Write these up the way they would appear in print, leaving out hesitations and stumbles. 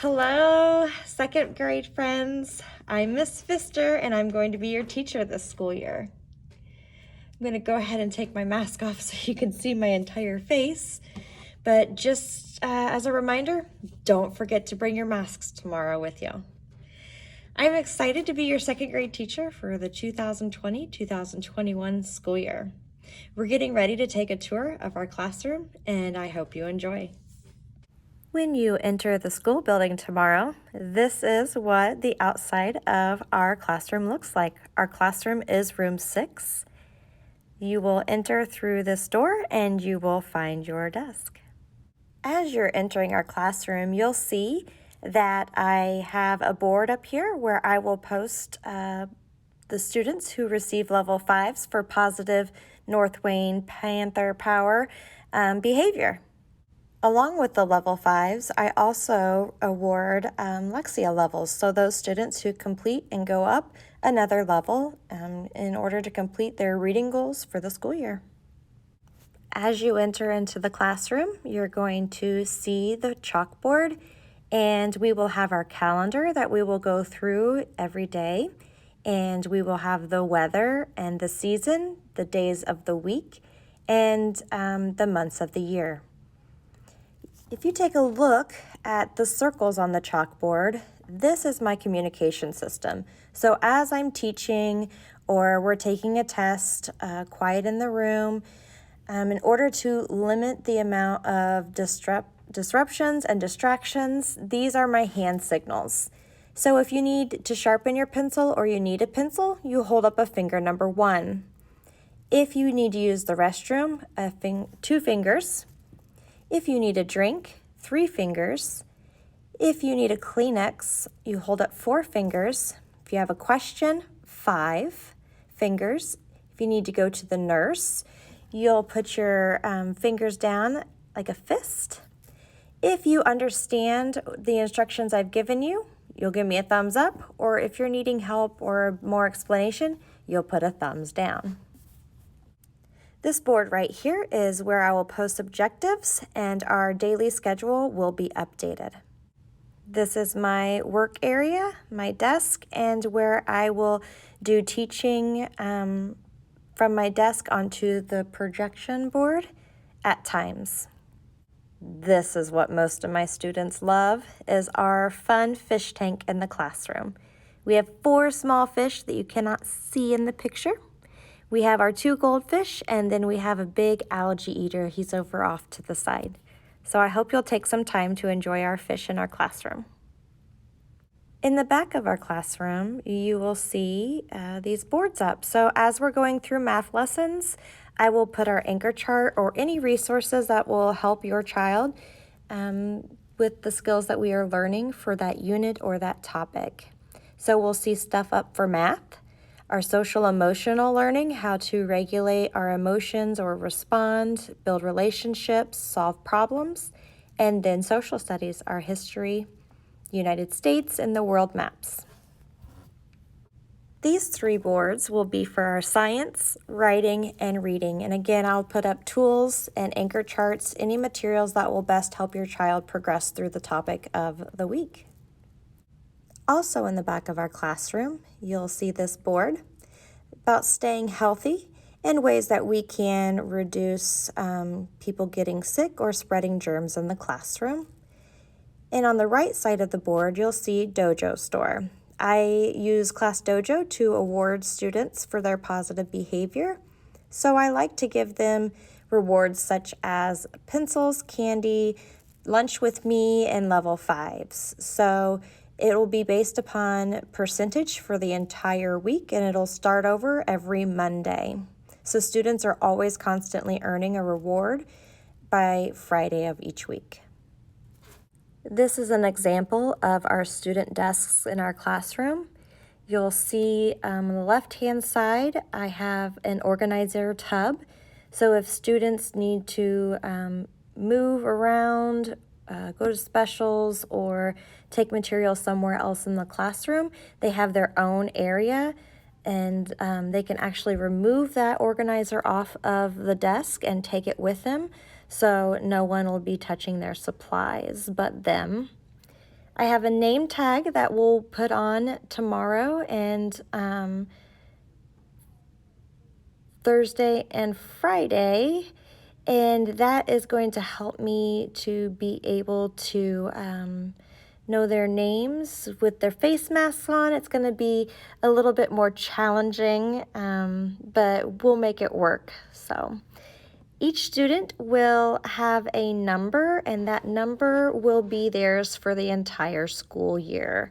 Hello, second grade friends. I'm Miss Pfister and I'm going to be your teacher this school year. I'm going to go ahead and take my mask off so you can see my entire face. But just as a reminder, don't forget to bring your masks tomorrow with you. I'm excited to be your second grade teacher for the 2020-2021 school year. We're getting ready to take a tour of our classroom and I hope you enjoy. When you enter the school building tomorrow, this is what the outside of our classroom looks like. Our classroom is room 6. You will enter through this door and you will find your desk. As you're entering our classroom, you'll see that I have a board up here where I will post the students who receive level 5s for positive North Wayne Panther Power behavior. Along with the level 5s, I also award Lexia levels, so those students who complete and go up another level in order to complete their reading goals for the school year. As you enter into the classroom, you're going to see the chalkboard, and we will have our calendar that we will go through every day, and we will have the weather and the season, the days of the week, and the months of the year. If you take a look at the circles on the chalkboard, this is my communication system. So as I'm teaching or we're taking a test, quiet in the room, in order to limit the amount of disruptions and distractions, these are my hand signals. So if you need to sharpen your pencil or you need a pencil, you hold up a finger number 1. If you need to use the restroom, 2 fingers. If you need a drink, 3 fingers. If you need a Kleenex, you hold up 4 fingers. If you have a question, 5 fingers. If you need to go to the nurse, you'll put your fingers down like a fist. If you understand the instructions I've given you, you'll give me a thumbs up, or if you're needing help or more explanation, you'll put a thumbs down. This board right here is where I will post objectives and our daily schedule will be updated. This is my work area, my desk, and where I will do teaching from my desk onto the projection board at times. This is what most of my students love, is our fun fish tank in the classroom. We have 4 small fish that you cannot see in the picture. We have our 2 goldfish, and then we have a big algae eater. He's over off to the side. So I hope you'll take some time to enjoy our fish in our classroom. In the back of our classroom, you will see these boards up. So as we're going through math lessons, I will put our anchor chart or any resources that will help your child with the skills that we are learning for that unit or that topic. So we'll see stuff up for math. Our social emotional learning, how to regulate our emotions or respond, build relationships, solve problems, and then social studies, our history, United States, and the world maps. These 3 boards will be for our science, writing, and reading. And again, I'll put up tools and anchor charts, any materials that will best help your child progress through the topic of the week. Also in the back of our classroom, you'll see this board about staying healthy and ways that we can reduce people getting sick or spreading germs in the classroom. And on the right side of the board, you'll see Dojo Store. I use Class Dojo to award students for their positive behavior. So I like to give them rewards such as pencils, candy, lunch with me, and level 5s. So it will be based upon percentage for the entire week, and it'll start over every Monday. So students are always constantly earning a reward by Friday of each week. This is an example of our student desks in our classroom. You'll see on the left-hand side, I have an organizer tub. So if students need to move around, go to specials, or take material somewhere else in the classroom, they have their own area, and they can actually remove that organizer off of the desk and take it with them, so no one will be touching their supplies but them. I have a name tag that we'll put on tomorrow and Thursday and Friday, and that is going to help me to be able to know their names with their face masks on. It's going to be a little bit more challenging, but we'll make it work. So each student will have a number, and that number will be theirs for the entire school year.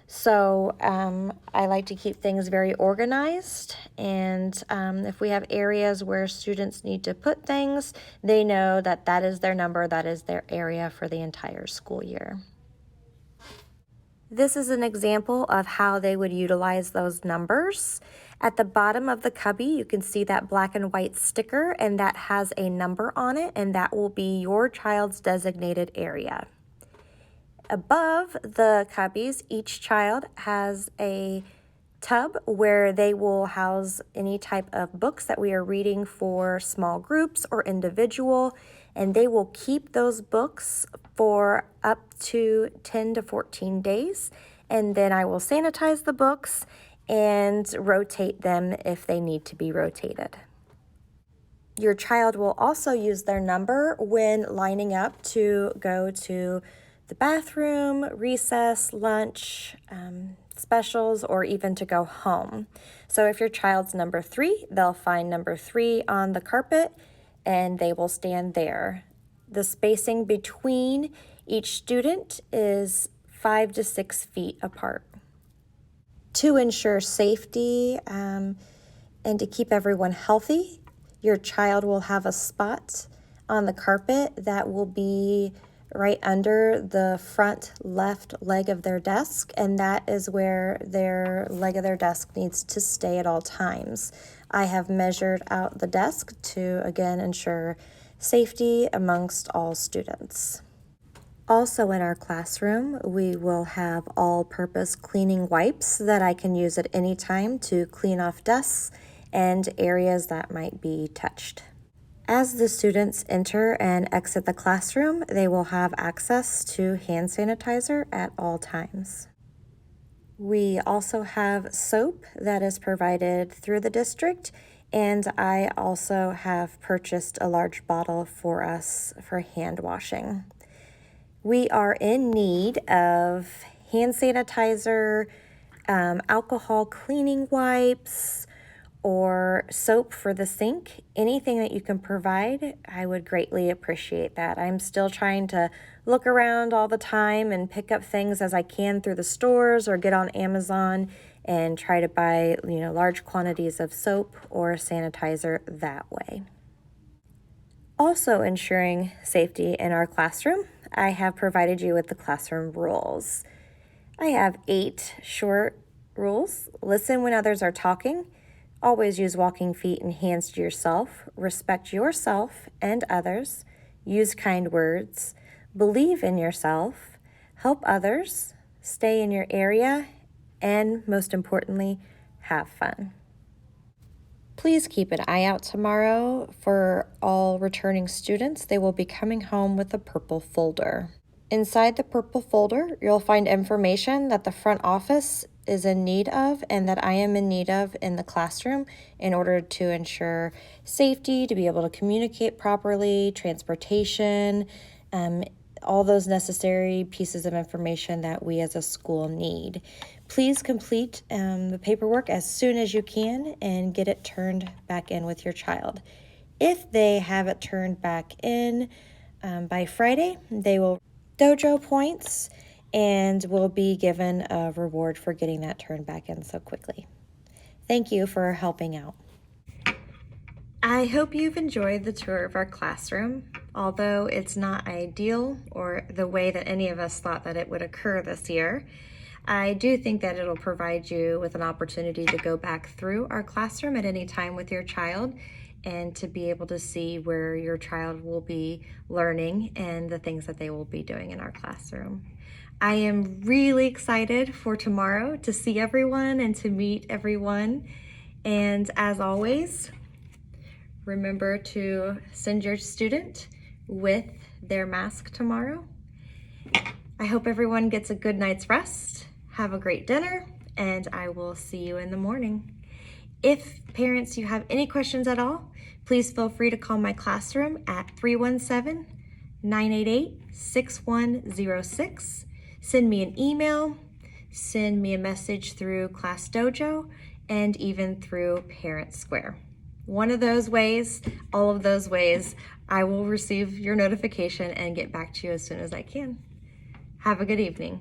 So I like to keep things very organized, and if we have areas where students need to put things, they know that that is their number, that is their area for the entire school year. This is an example of how they would utilize those numbers. At the bottom of the cubby, you can see that black and white sticker, and that has a number on it, and that will be your child's designated area. Above the cubbies, each child has a tub where they will house any type of books that we are reading for small groups or individual, and they will keep those books for up to 10 to 14 days, and then I will sanitize the books and rotate them if they need to be rotated. Your child will also use their number when lining up to go to the bathroom, recess, lunch, specials, or even to go home. So if your child's number 3, they'll find number 3 on the carpet and they will stand there. The spacing between each student is 5 to 6 feet apart. To ensure safety and to keep everyone healthy, your child will have a spot on the carpet that will be right under the front left leg of their desk, and that is where their leg of their desk needs to stay at all times. I have measured out the desk to, again, ensure safety amongst all students. Also in our classroom, we will have all-purpose cleaning wipes that I can use at any time to clean off desks and areas that might be touched. As the students enter and exit the classroom, they will have access to hand sanitizer at all times. We also have soap that is provided through the district, and I also have purchased a large bottle for us for hand washing. We are in need of hand sanitizer, alcohol cleaning wipes, or soap for the sink. Anything that you can provide, I would greatly appreciate that. I'm still trying to look around all the time and pick up things as I can through the stores or get on Amazon and try to buy, large quantities of soap or sanitizer that way. Also ensuring safety in our classroom, I have provided you with the classroom rules. I have 8 short rules. Listen when others are talking. Always use walking feet and hands to yourself. Respect yourself and others. Use kind words. Believe in yourself. Help others. Stay in your area. And most importantly, have fun. Please keep an eye out tomorrow for all returning students. They will be coming home with a purple folder. Inside the purple folder, you'll find information that the front office is in need of and that I am in need of in the classroom in order to ensure safety, to be able to communicate properly, transportation, all those necessary pieces of information that we as a school need. Please complete the paperwork as soon as you can and get it turned back in with your child. If they have it turned back in by Friday, they will dojo points and will be given a reward for getting that turned back in so quickly. Thank you for helping out. I hope you've enjoyed the tour of our classroom. Although it's not ideal or the way that any of us thought that it would occur this year, I do think that it'll provide you with an opportunity to go back through our classroom at any time with your child and to be able to see where your child will be learning and the things that they will be doing in our classroom. I am really excited for tomorrow to see everyone and to meet everyone. And as always, remember to send your student with their mask tomorrow. I hope everyone gets a good night's rest. Have a great dinner, and I will see you in the morning. If parents, you have any questions at all, please feel free to call my classroom at 317-988-6106. Send me an email, send me a message through Class Dojo, and even through Parent Square. One of those ways, all of those ways, I will receive your notification and get back to you as soon as I can. Have a good evening.